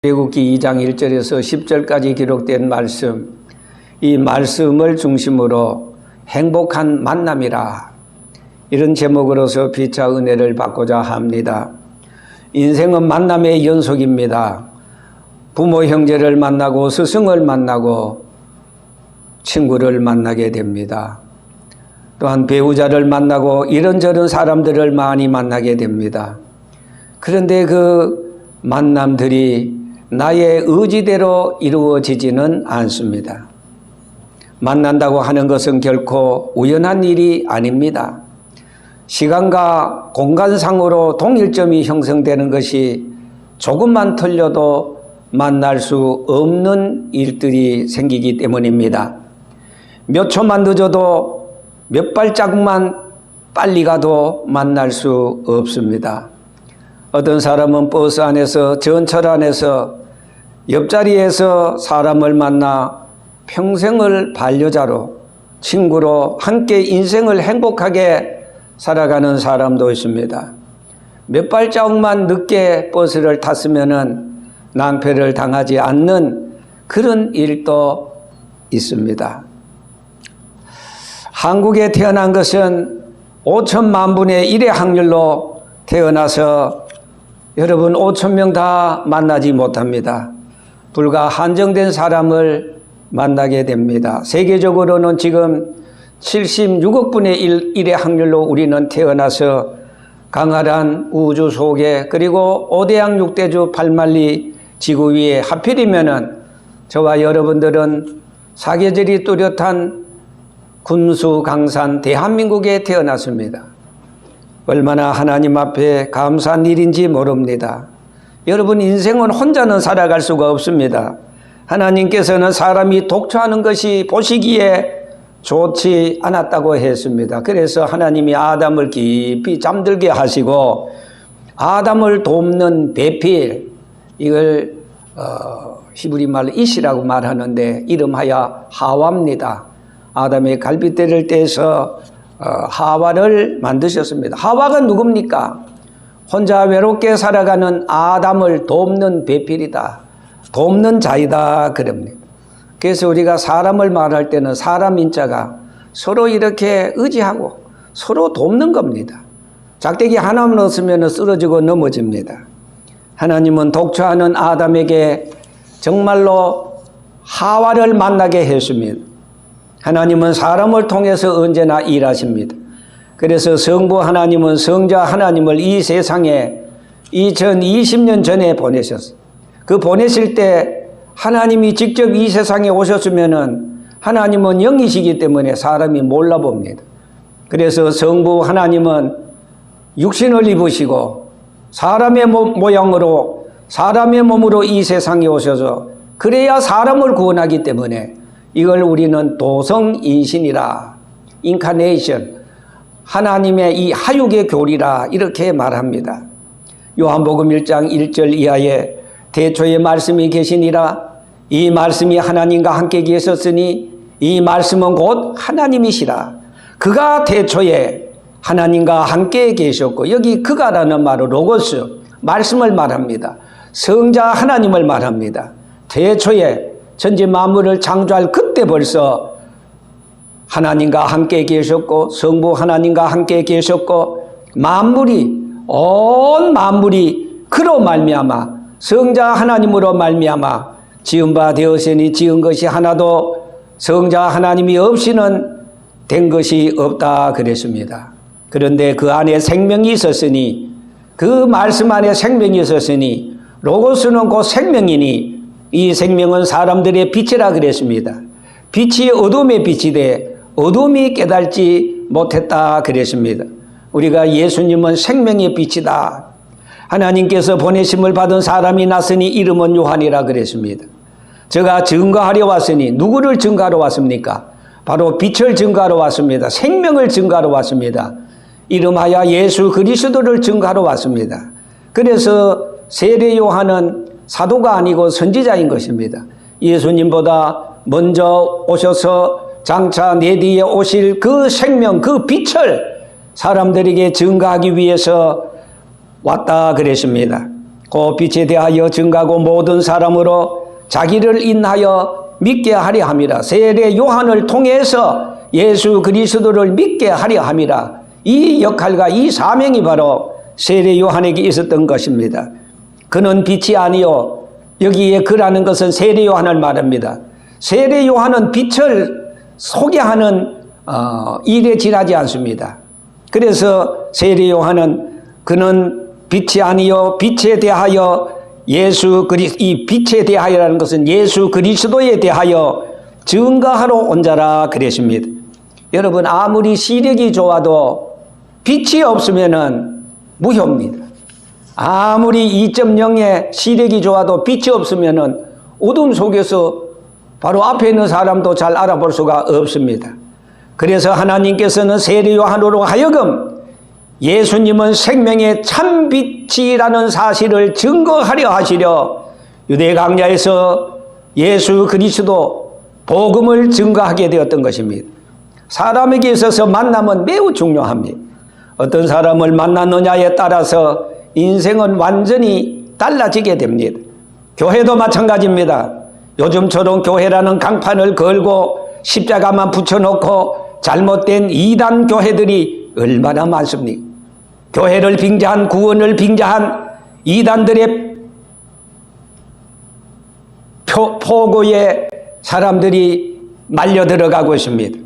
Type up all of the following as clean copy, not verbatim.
출애굽기 2장 1절에서 10절까지 기록된 말씀, 이 말씀을 중심으로 행복한 만남이라, 이런 제목으로서 피차 은혜를 받고자 합니다. 인생은 만남의 연속입니다. 부모 형제를 만나고 스승을 만나고 친구를 만나게 됩니다. 또한 배우자를 만나고 이런저런 사람들을 많이 만나게 됩니다. 그런데 그 만남들이 나의 의지대로 이루어지지는 않습니다. 만난다고 하는 것은 결코 우연한 일이 아닙니다. 시간과 공간상으로 동일점이 형성되는 것이 조금만 틀려도 만날 수 없는 일들이 생기기 때문입니다. 몇 초만 늦어도 몇 발자국만 빨리 가도 만날 수 없습니다. 어떤 사람은 버스 안에서, 전철 안에서, 옆자리에서 사람을 만나 평생을 반려자로, 친구로 함께 인생을 행복하게 살아가는 사람도 있습니다. 몇 발자국만 늦게 버스를 탔으면은 낭패를 당하지 않는 그런 일도 있습니다. 한국에 태어난 것은 5천만 분의 1의 확률로 태어나서 여러분 5천 명 다 만나지 못합니다. 불과 한정된 사람을 만나게 됩니다. 세계적으로는 지금 76억 분의 1의 확률로 우리는 태어나서 강활한 우주 속에, 그리고 5대양 6대주 8만리 지구 위에, 하필이면은 저와 여러분들은 사계절이 뚜렷한 군수강산 대한민국에 태어났습니다. 얼마나 하나님 앞에 감사한 일인지 모릅니다. 여러분, 인생은 혼자는 살아갈 수가 없습니다. 하나님께서는 사람이 독처하는 것이 보시기에 좋지 않았다고 했습니다. 그래서 하나님이 아담을 깊이 잠들게 하시고 아담을 돕는 배필, 이걸 히브리 말로 이시라고 말하는데 이름하여 하와입니다. 아담의 갈빗대를 떼서 하와를 만드셨습니다. 하와가 누굽니까? 혼자 외롭게 살아가는 아담을 돕는 배필이다, 돕는 자이다, 그럽니다. 그래서 우리가 사람을 말할 때는 사람 인자가 서로 이렇게 의지하고 서로 돕는 겁니다. 작대기 하나만 없으면 쓰러지고 넘어집니다. 하나님은 독처하는 아담에게 정말로 하와를 만나게 했습니다. 하나님은 사람을 통해서 언제나 일하십니다. 그래서 성부 하나님은 성자 하나님을 이 세상에 2020년 전에 보내셨어요. 그 보내실 때 하나님이 직접 이 세상에 오셨으면은 하나님은 영이시기 때문에 사람이 몰라봅니다. 그래서 성부 하나님은 육신을 입으시고 사람의 모양으로, 사람의 몸으로 이 세상에 오셔서 그래야 사람을 구원하기 때문에 이걸 우리는 도성인신이라, 인카네이션, 하나님의 이 하육의 교리라 이렇게 말합니다. 요한복음 1장 1절 이하에 태초에 말씀이 계시니라, 이 말씀이 하나님과 함께 계셨으니 이 말씀은 곧 하나님이시라. 그가 태초에 하나님과 함께 계셨고, 여기 그가라는 말은 로고스, 말씀을 말합니다. 성자 하나님을 말합니다. 태초에 천지 만물을 창조할 그때 벌써 하나님과 함께 계셨고, 성부 하나님과 함께 계셨고, 온 만물이 그로 말미암아, 성자 하나님으로 말미암아 지은 바 되었으니 지은 것이 하나도 성자 하나님이 없이는 된 것이 없다 그랬습니다. 그런데 그 안에 생명이 있었으니, 그 말씀 안에 생명이 있었으니, 로고스는 곧 생명이니 이 생명은 사람들의 빛이라 그랬습니다. 빛이 어둠의 빛이 돼 어둠이 깨달지 못했다 그랬습니다. 우리가 예수님은 생명의 빛이다, 하나님께서 보내심을 받은 사람이 났으니 이름은 요한이라 그랬습니다. 제가 증거하려 왔으니, 누구를 증거하러 왔습니까? 바로 빛을 증거하러 왔습니다. 생명을 증거하러 왔습니다. 이름하여 예수 그리스도를 증거하러 왔습니다. 그래서 세례 요한은 사도가 아니고 선지자인 것입니다. 예수님보다 먼저 오셔서 장차 내 뒤에 오실 그 생명, 그 빛을 사람들에게 증거하기 위해서 왔다 그랬습니다. 그 빛에 대하여 증가하고 모든 사람으로 자기를 인하여 믿게 하려 함이라. 세례 요한을 통해서 예수 그리스도를 믿게 하려 함이라. 이 역할과 이 사명이 바로 세례 요한에게 있었던 것입니다. 그는 빛이 아니요, 여기에 그라는 것은 세례 요한을 말합니다. 세례 요한은 빛을 소개하는 일에 지나지 않습니다. 그래서 세례 요한은 그는 빛이 아니요 빛에 대하여 이 빛에 대하여라는 것은 예수 그리스도에 대하여 증거하러 온 자라 그랬습니다. 여러분, 아무리 시력이 좋아도 빛이 없으면은 무효입니다. 아무리 2.0의 시력이 좋아도 빛이 없으면은 어둠 속에서 바로 앞에 있는 사람도 잘 알아볼 수가 없습니다. 그래서 하나님께서는 세례 요한으로 하여금 예수님은 생명의 참빛이라는 사실을 증거하려 하시려 유대 광야에서 예수 그리스도 복음을 증거하게 되었던 것입니다. 사람에게 있어서 만남은 매우 중요합니다. 어떤 사람을 만났느냐에 따라서 인생은 완전히 달라지게 됩니다. 교회도 마찬가지입니다. 요즘처럼 교회라는 강판을 걸고 십자가만 붙여놓고 잘못된 이단 교회들이 얼마나 많습니까? 교회를 빙자한, 구원을 빙자한 이단들의 포고에 사람들이 말려 들어가고 있습니다.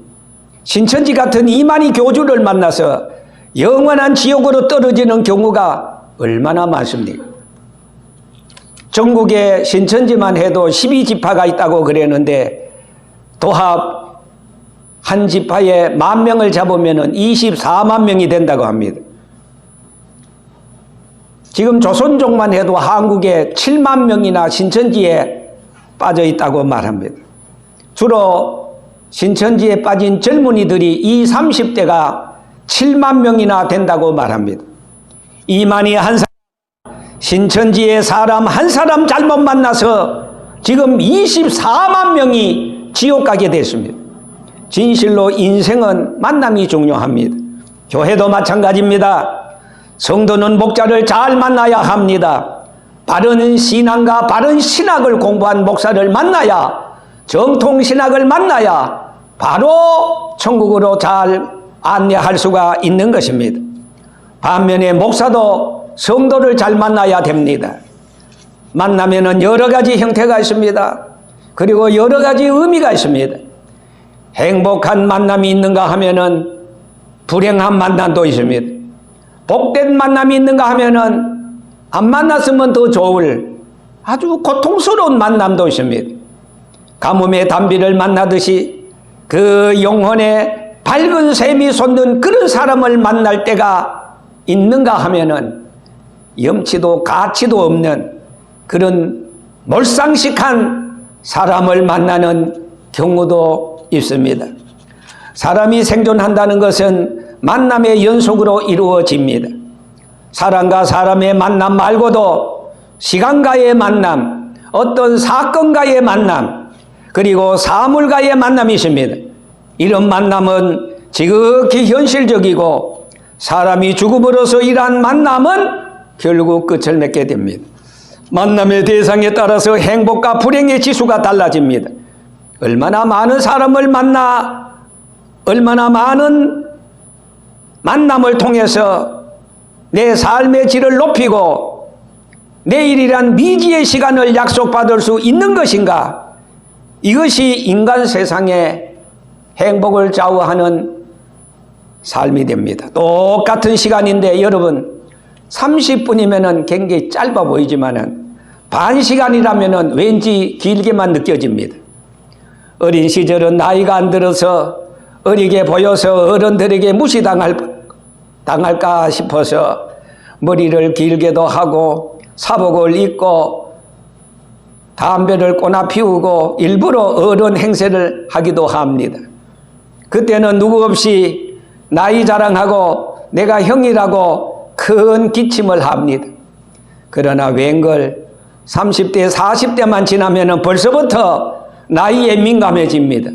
신천지 같은 이만희 교주를 만나서 영원한 지옥으로 떨어지는 경우가 얼마나 많습니까? 전국에 신천지만 해도 12지파가 있다고 그랬는데 도합 한 지파에 10,000명을 잡으면 24만 명이 된다고 합니다. 지금 조선족만 해도 한국에 7만 명이나 신천지에 빠져 있다고 말합니다. 주로 신천지에 빠진 젊은이들이 20, 30대가 7만 명이나 된다고 말합니다. 이만희 한 사람, 신천지에 사람 한 사람 잘못 만나서 지금 24만 명이 지옥 가게 됐습니다. 진실로 인생은 만남이 중요합니다. 교회도 마찬가지입니다. 성도는 목자를 잘 만나야 합니다. 바른 신앙과 바른 신학을 공부한 목사를 만나야, 정통신학을 만나야 바로 천국으로 잘 안내할 수가 있는 것입니다. 반면에 목사도 성도를 잘 만나야 됩니다. 만나면은 여러 가지 형태가 있습니다. 그리고 여러 가지 의미가 있습니다. 행복한 만남이 있는가 하면은 불행한 만남도 있습니다. 복된 만남이 있는가 하면은 안 만났으면 더 좋을 아주 고통스러운 만남도 있습니다. 가뭄의 단비를 만나듯이 그 영혼에 밝은 샘이 솟는 그런 사람을 만날 때가 있는가 하면은 염치도 가치도 없는 그런 몰상식한 사람을 만나는 경우도 있습니다. 사람이 생존한다는 것은 만남의 연속으로 이루어집니다. 사람과 사람의 만남 말고도 시간과의 만남, 어떤 사건과의 만남, 그리고 사물과의 만남이 있습니다. 이런 만남은 지극히 현실적이고 사람이 죽음으로써 일한 만남은 결국 끝을 맺게 됩니다. 만남의 대상에 따라서 행복과 불행의 지수가 달라집니다. 얼마나 많은 사람을 만나, 얼마나 많은 만남을 통해서 내 삶의 질을 높이고 내일이란 미지의 시간을 약속받을 수 있는 것인가? 이것이 인간 세상의 행복을 좌우하는 삶이 됩니다. 똑같은 시간인데 여러분 30분이면 굉장히 짧아 보이지만은 반 시간이라면 왠지 길게만 느껴집니다. 어린 시절은 나이가 안 들어서 어리게 보여서 어른들에게 무시당할까 싶어서 머리를 길게도 하고 사복을 입고 담배를 꼬나 피우고 일부러 어른 행세를 하기도 합니다. 그때는 누구 없이 나이 자랑하고 내가 형이라고 큰 기침을 합니다. 그러나 웬걸 30대 40대만 지나면 벌써부터 나이에 민감해집니다.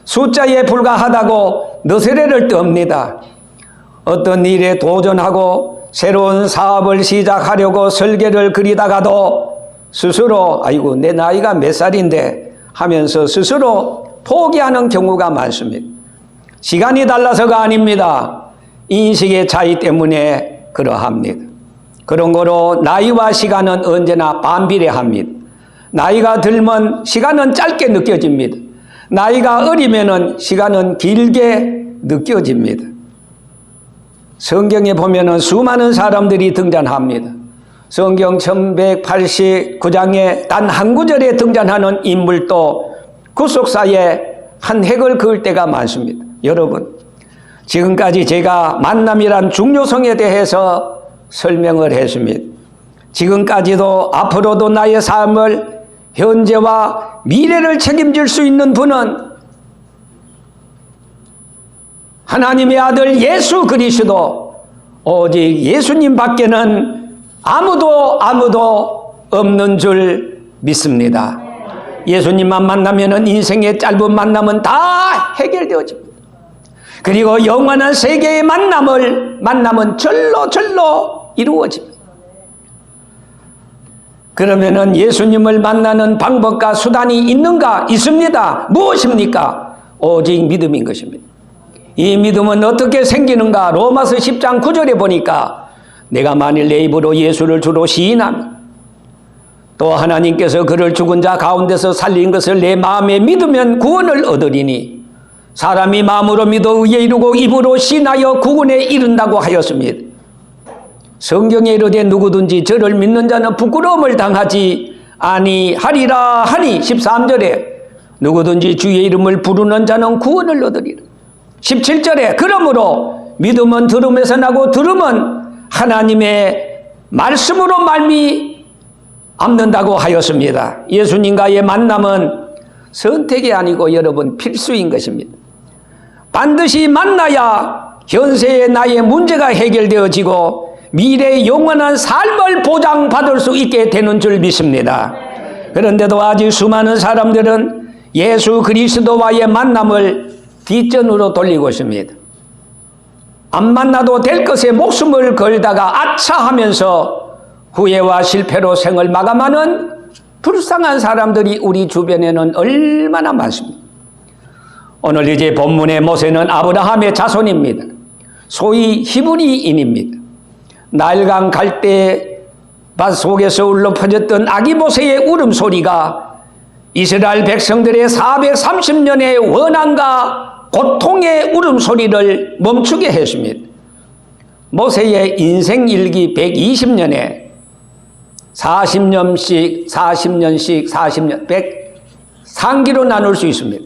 숫자에 불과하다고 너스레를 떱니다. 어떤 일에 도전하고 새로운 사업을 시작하려고 설계를 그리다가도 스스로 아이고 내 나이가 몇 살인데 하면서 스스로 포기하는 경우가 많습니다. 시간이 달라서가 아닙니다. 인식의 차이 때문에 그러합니다. 그런 거로 나이와 시간은 언제나 반비례합니다. 나이가 들면 시간은 짧게 느껴집니다. 나이가 어리면은 시간은 길게 느껴집니다. 성경에 보면은 수많은 사람들이 등장합니다. 성경 1189장에 단 한 구절에 등장하는 인물도 구속사에 한 획을 그을 때가 많습니다. 여러분, 지금까지 제가 만남이란 중요성에 대해서 설명을 했습니다. 지금까지도 앞으로도 나의 삶을 현재와 미래를 책임질 수 있는 분은 하나님의 아들 예수 그리스도, 오직 예수님 밖에는 아무도 없는 줄 믿습니다. 예수님만 만나면 인생의 짧은 만남은 다 해결되어집니다. 그리고 영원한 세계의 만남은 절로 이루어집니다. 그러면은 예수님을 만나는 방법과 수단이 있는가? 있습니다. 무엇입니까? 오직 믿음인 것입니다. 이 믿음은 어떻게 생기는가? 로마서 10장 9절에 보니까 내가 만일 내 입으로 예수를 주로 시인하면 또 하나님께서 그를 죽은 자 가운데서 살린 것을 내 마음에 믿으면 구원을 얻으리니 사람이 마음으로 믿어 의에 이르고 입으로 시인하여 구원에 이른다고 하였습니다. 성경에 이르되 누구든지 저를 믿는 자는 부끄러움을 당하지 아니하리라 하니 13절에 누구든지 주의 이름을 부르는 자는 구원을 얻으리라. 17절에 그러므로 믿음은 들음에서 나고 들음은 하나님의 말씀으로 말미암는다고 하였습니다. 예수님과의 만남은 선택이 아니고 여러분 필수인 것입니다. 반드시 만나야 현세의 나의 문제가 해결되어지고 미래의 영원한 삶을 보장받을 수 있게 되는 줄 믿습니다. 그런데도 아직 수많은 사람들은 예수 그리스도와의 만남을 뒷전으로 돌리고 있습니다. 안 만나도 될 것에 목숨을 걸다가 아차 하면서 후회와 실패로 생을 마감하는 불쌍한 사람들이 우리 주변에는 얼마나 많습니다. 오늘 이제 본문의 모세는 아브라함의 자손입니다. 소위 히브리인입니다. 나일강 갈대밭 속에서 울려 퍼졌던 아기 모세의 울음소리가 이스라엘 백성들의 430년의 원한과 고통의 울음소리를 멈추게 했습니다. 모세의 인생일기 120년에 40년씩 100상기로 나눌 수 있습니다.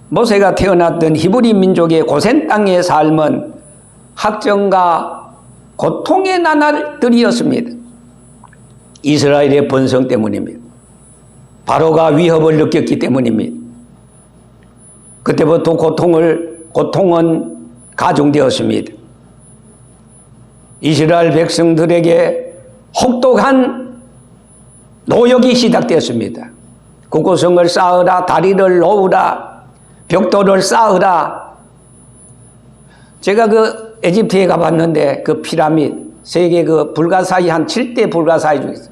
모세가 태어났던 히브리 민족의 고센 땅의 삶은 학정과 고통의 나날들이었습니다. 이스라엘의 번성 때문입니다. 바로가 위협을 느꼈기 때문입니다. 그때부터 고통은 가중되었습니다. 이스라엘 백성들에게 혹독한 노역이 시작되었습니다. 국고성을 쌓으라, 다리를 놓으라, 벽돌을 쌓으라. 제가 그 에집트에 가봤는데 그 피라미드, 세계 그 불가사의 한 7대 불가사의 중에서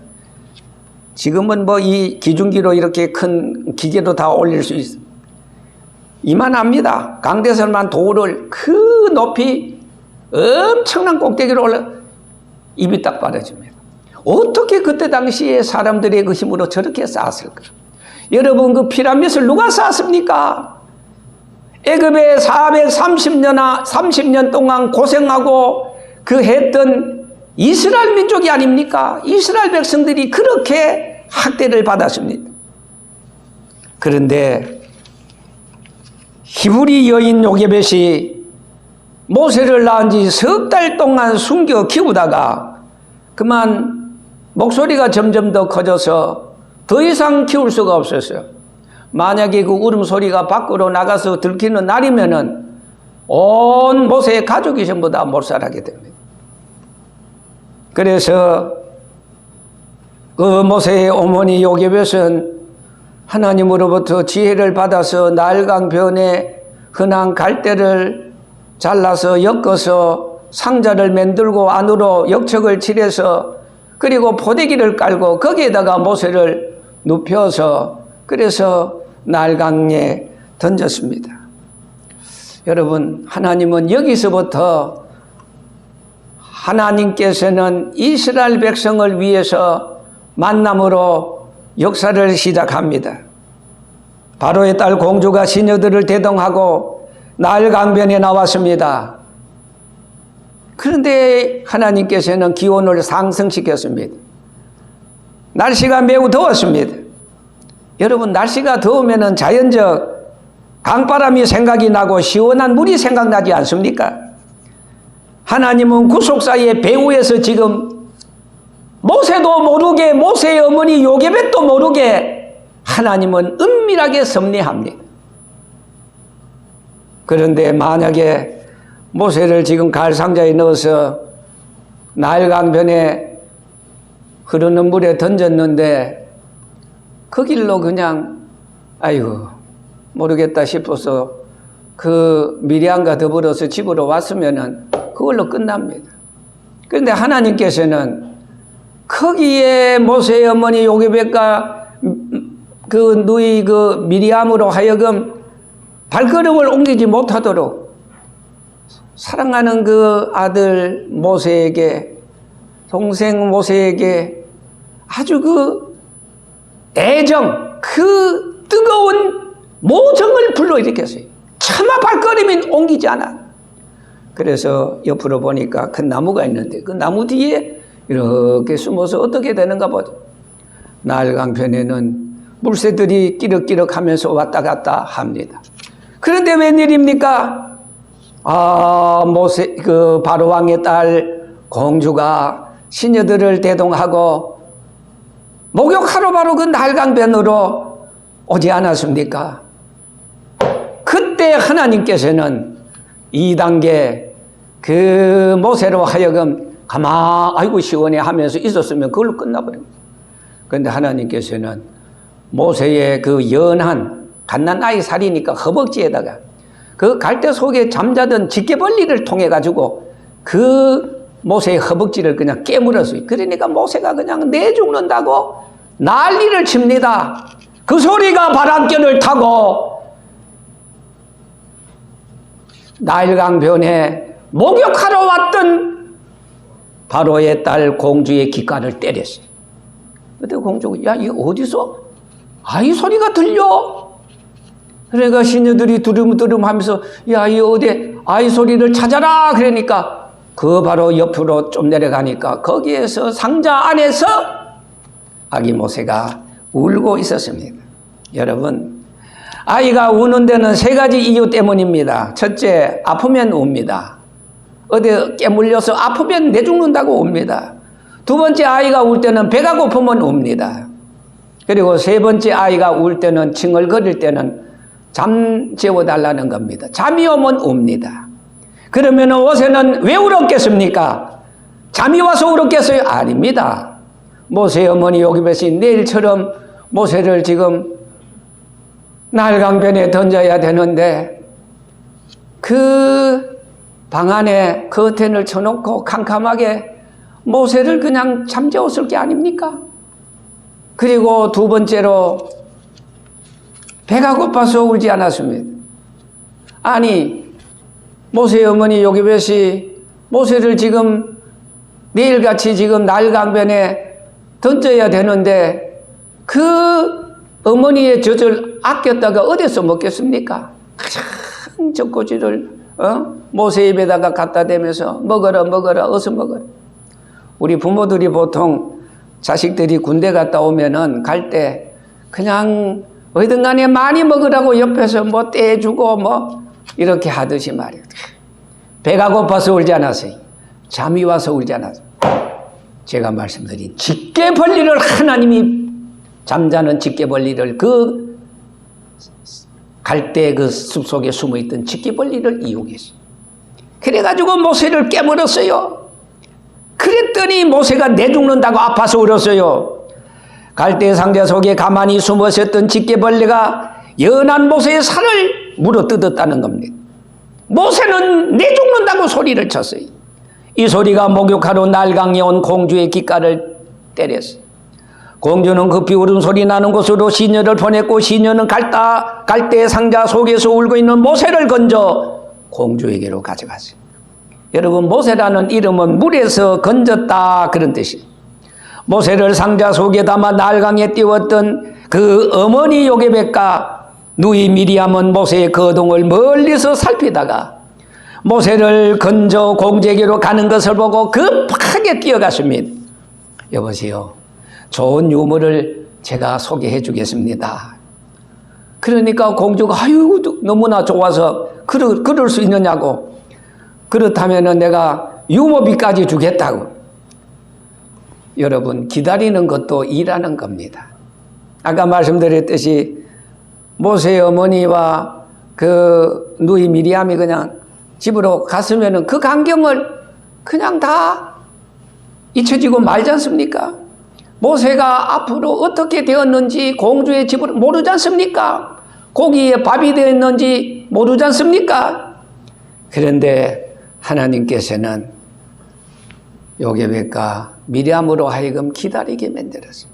지금은 뭐 이 기중기로 이렇게 큰 기계도 다 올릴 수 있어요. 이만합니다. 강대설만 돌을 그 높이 엄청난 꼭대기로 올라 입이 딱 빠져집니다. 어떻게 그때 당시에 사람들의 그 힘으로 저렇게 쌓았을까? 여러분 그 피라미드를 누가 쌓았습니까? 애굽에 30년 동안 고생하고 그 했던 이스라엘 민족이 아닙니까? 이스라엘 백성들이 그렇게 학대를 받았습니다. 그런데 히브리 여인 요게벳이 모세를 낳은 지 석 달 동안 숨겨 키우다가 그만 목소리가 점점 더 커져서 더 이상 키울 수가 없었어요. 만약에 그 울음소리가 밖으로 나가서 들키는 날이면은 온 모세의 가족이 전부 다 몰살하게 됩니다. 그래서 그 모세의 어머니 요게벳은 하나님으로부터 지혜를 받아서 나일강 변에 흔한 갈대를 잘라서 엮어서 상자를 만들고 안으로 역척을 칠해서 그리고 포대기를 깔고 거기에다가 모세를 눕혀서 그래서 날강에 던졌습니다. 여러분, 하나님은 여기서부터 하나님께서는 이스라엘 백성을 위해서 만남으로 역사를 시작합니다. 바로의 딸 공주가 시녀들을 대동하고 나일 강변에 나왔습니다. 그런데 하나님께서는 기온을 상승시켰습니다. 날씨가 매우 더웠습니다. 여러분, 날씨가 더우면 자연적 강바람이 생각이 나고 시원한 물이 생각나지 않습니까? 하나님은 구속사의 배후에서 지금 모세도 모르게, 모세의 어머니 요게벳도 모르게 하나님은 은밀하게 섭리합니다. 그런데 만약에 모세를 지금 갈상자에 넣어서 나일강변에 흐르는 물에 던졌는데 그 길로 그냥 아이고 모르겠다 싶어서 그 미리암과 더불어서 집으로 왔으면은 그걸로 끝납니다. 그런데 하나님께서는 거기에 모세의 어머니 요게벳과 그 누이 그 미리암으로 하여금 발걸음을 옮기지 못하도록 사랑하는 그 아들 모세에게, 동생 모세에게 아주 그 애정, 그 뜨거운 모정을 불러일으켰어요. 차마 발걸음이 옮기지 않아. 그래서 옆으로 보니까 큰 나무가 있는데 그 나무 뒤에 이렇게 숨어서 어떻게 되는가 보죠. 나일강변에는 물새들이 끼럭끼럭 하면서 왔다 갔다 합니다. 그런데 웬일입니까? 모세, 그 바로왕의 딸 공주가 시녀들을 대동하고 목욕하러 바로 그 나일강변으로 오지 않았습니까? 그때 하나님께서는 2단계 그 모세로 하여금 아이고 시원해 하면서 있었으면 그걸로 끝나버립니다. 그런데 하나님께서는 모세의 그 연한 갓난아이 살이니까 허벅지에다가 그 갈대 속에 잠자던 집게벌리를 통해 가지고 그 모세의 허벅지를 그냥 깨물었어요. 그러니까 모세가 그냥 내 죽는다고 난리를 칩니다. 그 소리가 바람결을 타고 나일강변에 목욕하러 왔던 바로의 딸 공주의 귓가를 때렸어요. 그때 공주가 야 이거 어디서 아이 소리가 들려? 그러니까 시녀들이 두름두름 하면서 야 이 어디 아이 소리를 찾아라 그러니까 그 바로 옆으로 좀 내려가니까 거기에서 상자 안에서 아기 모세가 울고 있었습니다. 여러분, 아이가 우는 데는 3가지 이유 때문입니다. 첫째, 아프면 웁니다. 어디 깨물려서 아프면 내 죽는다고 웁니다. 2번째, 아이가 울 때는 배가 고프면 웁니다. 그리고 3번째, 아이가 울 때는 칭얼거릴 때는 잠 재워달라는 겁니다. 잠이 오면 웁니다. 그러면 모세는 왜 울었겠습니까? 잠이 와서 울었겠어요? 아닙니다. 모세의 어머니 요게벳이 내일처럼 모세를 지금 나일강변에 던져야 되는데 그 방 안에 커튼을 쳐놓고 캄캄하게 모세를 그냥 잠재웠을 게 아닙니까? 그리고 2번째로 배가 고파서 울지 않았습니다. 아니 모세의 어머니 요게벳이 모세를 지금 내일같이 지금 나일강변에 던져야 되는데 그 어머니의 젖을 아꼈다가 어디서 먹겠습니까? 가장 젖꼬지를 모세 입에다가 갖다 대면서 먹어라 어서 먹어라. 우리 부모들이 보통 자식들이 군대 갔다 오면은 갈 때 그냥 어디든 간에 많이 먹으라고 옆에서 뭐 떼주고 뭐 이렇게 하듯이 말이에요. 배가 고파서 울지 않았어요. 잠이 와서 울지 않았어요. 제가 말씀드린 집게벌리를 하나님이 잠자는 집게벌리를 그 갈대 그 숲속에 숨어있던 집게벌리를 이용했어요. 그래가지고 모세를 깨물었어요. 그랬더니 모세가 내 죽는다고 아파서 울었어요. 갈대 상자 속에 가만히 숨어 있었던 집게벌레가 연한 모세의 살을 물어뜯었다는 겁니다. 모세는 내 죽는다고 소리를 쳤어요. 이 소리가 목욕하러 날강에 온 공주의 귓가를 때렸어. 공주는 급히 울음소리 나는 곳으로 시녀를 보냈고, 시녀는 갈대 상자 속에서 울고 있는 모세를 건져 공주에게로 가져갔어요. 여러분, 모세라는 이름은 물에서 건졌다 그런 뜻이에요. 모세를 상자 속에 담아 날강에 띄웠던 그 어머니 요게벳과 누이 미리암은 모세의 거동을 멀리서 살피다가 모세를 건져 공주에게로 가는 것을 보고 급하게 뛰어갔습니다. 여보세요, 좋은 유물을 제가 소개해 주겠습니다. 그러니까 공주가 아유 너무나 좋아서 그럴 수 있느냐고, 그렇다면 내가 유모비까지 주겠다고. 여러분, 기다리는 것도 일하는 겁니다. 아까 말씀드렸듯이 모세의 어머니와 그 누이 미리암이 그냥 집으로 갔으면 그 광경을 그냥 다 잊혀지고 말지 않습니까? 모세가 앞으로 어떻게 되었는지 공주의 집을 모르지 않습니까? 고기에 밥이 되었는지 모르지 않습니까? 그런데 하나님께서는 요게벳과 미리암으로 하여금 기다리게 만들었어요.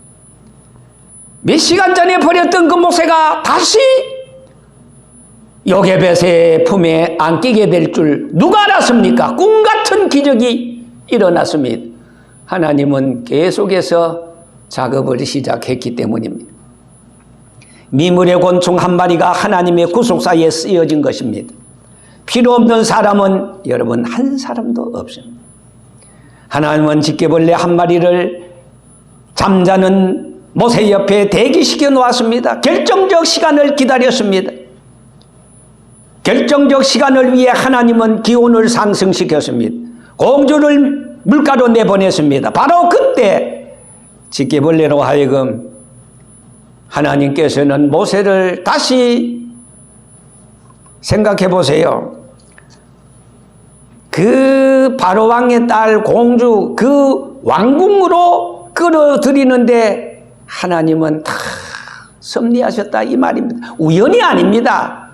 몇 시간 전에 버렸던 그 모세가 다시 요게벳의 품에 안기게 될 줄 누가 알았습니까? 꿈 같은 기적이 일어났습니다. 하나님은 계속해서 작업을 시작했기 때문입니다. 미물의 곤충 한 마리가 하나님의 구속사에 쓰여진 것입니다. 필요 없는 사람은 여러분 한 사람도 없습니다. 하나님은 집게벌레 한 마리를 잠자는 모세 옆에 대기시켜 놓았습니다. 결정적 시간을 기다렸습니다. 결정적 시간을 위해 하나님은 기온을 상승시켰습니다. 공주를 물가로 내보냈습니다. 바로 그때 집게벌레로 하여금 하나님께서는 모세를 다시 생각해 보세요. 그 바로왕의 딸 공주 그 왕궁으로 끌어들이는데 하나님은 다 섭리하셨다 이 말입니다. 우연이 아닙니다.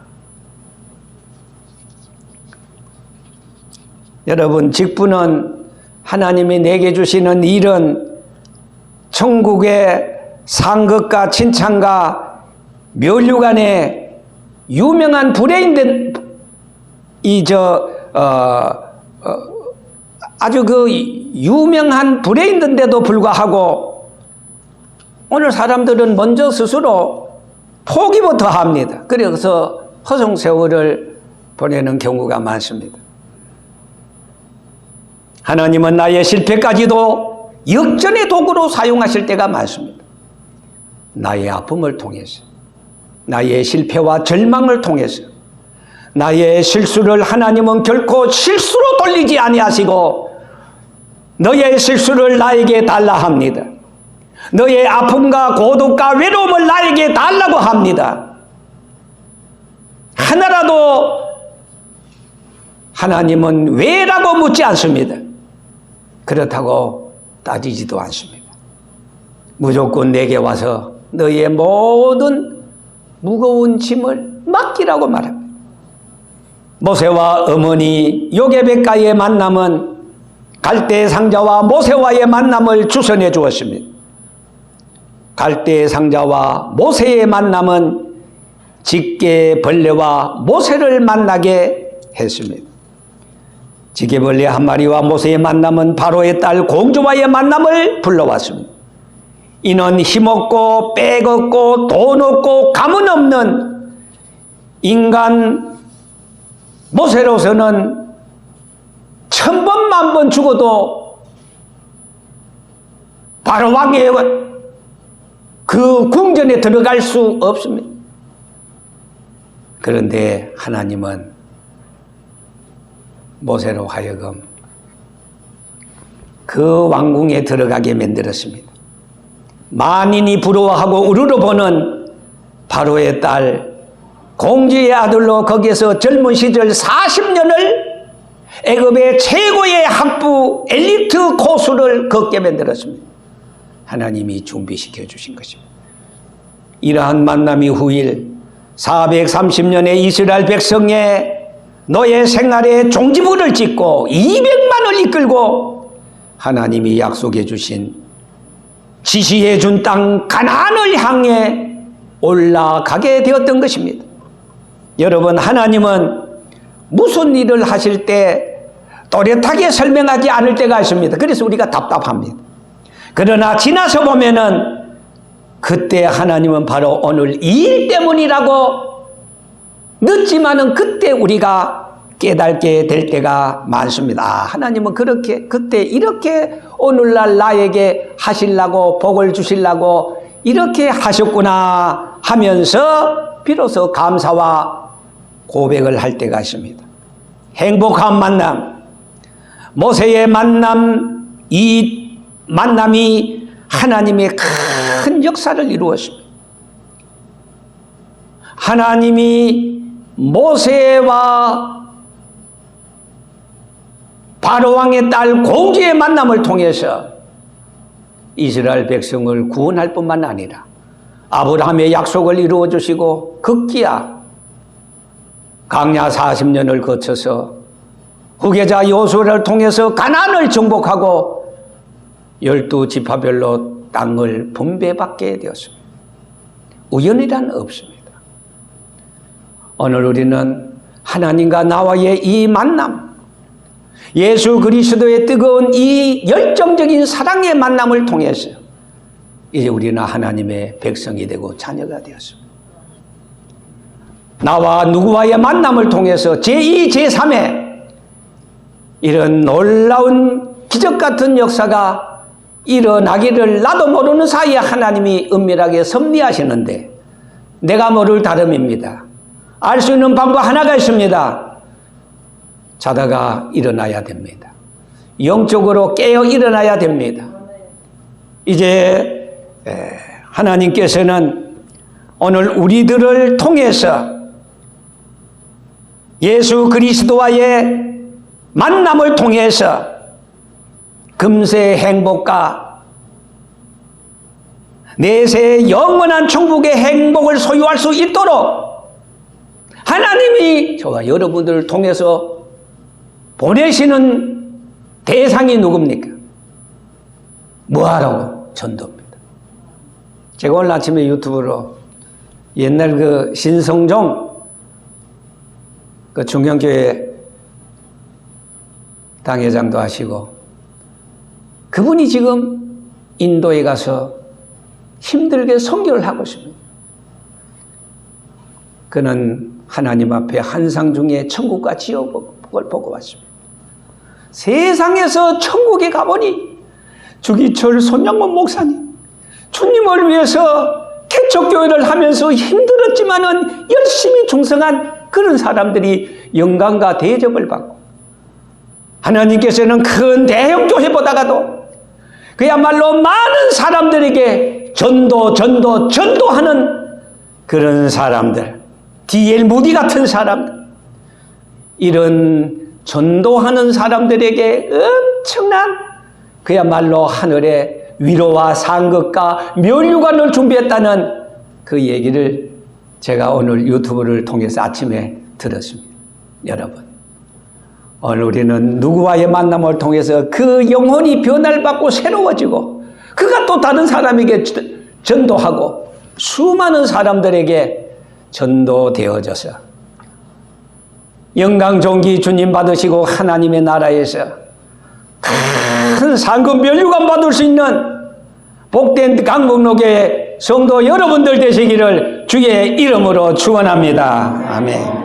여러분, 직분은 하나님이 내게 주시는 일은 천국의 상급과 칭찬과 면류관의 유명한 브레인된 아주 그 유명한 브레인인데도 불구하고 오늘 사람들은 먼저 스스로 포기부터 합니다. 그래서 허송세월을 보내는 경우가 많습니다. 하나님은 나의 실패까지도 역전의 도구로 사용하실 때가 많습니다. 나의 아픔을 통해서, 나의 실패와 절망을 통해서, 나의 실수를 하나님은 결코 실수로 돌리지 아니하시고 너의 실수를 나에게 달라 합니다. 너의 아픔과 고독과 외로움을 나에게 달라고 합니다. 하나라도 하나님은 왜라고 묻지 않습니다. 그렇다고 따지지도 않습니다. 무조건 내게 와서 너의 모든 무거운 짐을 맡기라고 말합니다. 모세와 어머니 요게벳과의 만남은 갈대 상자와 모세와의 만남을 주선해 주었습니다. 갈대 상자와 모세의 만남은 집게벌레와 모세를 만나게 했습니다. 집게벌레 한 마리와 모세의 만남은 바로의 딸 공주와의 만남을 불러왔습니다. 이는 힘없고 빽없고 돈 없고 가문 없는 인간 모세로서는 1000번 만번 죽어도 바로 왕의 그 궁전에 들어갈 수 없습니다. 그런데 하나님은 모세로 하여금 그 왕궁에 들어가게 만들었습니다. 만인이 부러워하고 우러러보는 바로의 딸 공주의 아들로 거기에서 젊은 시절 40년을 애굽의 최고의 학부 엘리트 코스를 걷게 만들었습니다. 하나님이 준비시켜 주신 것입니다. 이러한 만남이 후일 430년의 이스라엘 백성의 너의 생활에 종지부를 찍고 200만을 이끌고 하나님이 약속해 주신 지시해 준 땅 가나안을 향해 올라가게 되었던 것입니다. 여러분, 하나님은 무슨 일을 하실 때 또렷하게 설명하지 않을 때가 있습니다. 그래서 우리가 답답합니다. 그러나 지나서 보면은 그때 하나님은 바로 오늘 이 일 때문이라고 늦지만은 그때 우리가 깨닫게 될 때가 많습니다. 하나님은 그때 이렇게 오늘날 나에게 하시려고 복을 주시려고 이렇게 하셨구나 하면서 비로소 감사와 고백을 할 때가 있습니다. 행복한 만남, 모세의 만남, 이 만남이 하나님의 큰 역사를 이루었습니다. 하나님이 모세와 바로왕의 딸 공주의 만남을 통해서 이스라엘 백성을 구원할 뿐만 아니라 아브라함의 약속을 이루어 주시고 급기야 광야 40년을 거쳐서 후계자 여호수아를 통해서 가나안을 정복하고 12지파별로 땅을 분배받게 되었습니다. 우연이란 없습니다. 오늘 우리는 하나님과 나와의 이 만남, 예수 그리스도의 뜨거운 이 열정적인 사랑의 만남을 통해서 이제 우리는 하나님의 백성이 되고 자녀가 되었습니다. 나와 누구와의 만남을 통해서 제2, 제3의 이런 놀라운 기적 같은 역사가 일어나기를 나도 모르는 사이에 하나님이 은밀하게 섭리하시는데 내가 모를 다름입니다. 알 수 있는 방법 하나가 있습니다. 자다가 일어나야 됩니다. 영적으로 깨어 일어나야 됩니다. 이제 하나님께서는 오늘 우리들을 통해서 예수 그리스도와의 만남을 통해서 금세 행복과 내세 영원한 천국의 행복을 소유할 수 있도록 하나님이 저와 여러분들을 통해서 보내시는 대상이 누굽니까? 뭐하라고? 전도입니다. 제가 오늘 아침에 유튜브로 옛날 그 신성종 그 중경교회 당회장도 하시고 그분이 지금 인도에 가서 힘들게 선교를 하고 있습니다. 그는 하나님 앞에 한상 중에 천국과 지옥을 보고 왔습니다. 세상에서 천국에 가보니 주기철 손양문 목사님 주님을 위해서 개척교회를 하면서 힘들었지만은 열심히 충성한 그런 사람들이 영광과 대접을 받고 하나님께서는 큰 대형교회보다가도 그야말로 많은 사람들에게 전도하는 그런 사람들, D.L. 무디 같은 사람들, 이런 전도하는 사람들에게 엄청난 그야말로 하늘의 위로와 상급과 면류관을 준비했다는 그 얘기를 제가 오늘 유튜브를 통해서 아침에 들었습니다. 여러분, 오늘 우리는 누구와의 만남을 통해서 그 영혼이 변화를 받고 새로워지고 그가 또 다른 사람에게 전도하고 수많은 사람들에게 전도되어져서 영광 존귀 주님 받으시고 하나님의 나라에서 큰 상급 면류관 받을 수 있는 복된 강북로교회 성도 여러분들 되시기를 주의 이름으로 축원합니다. 아멘.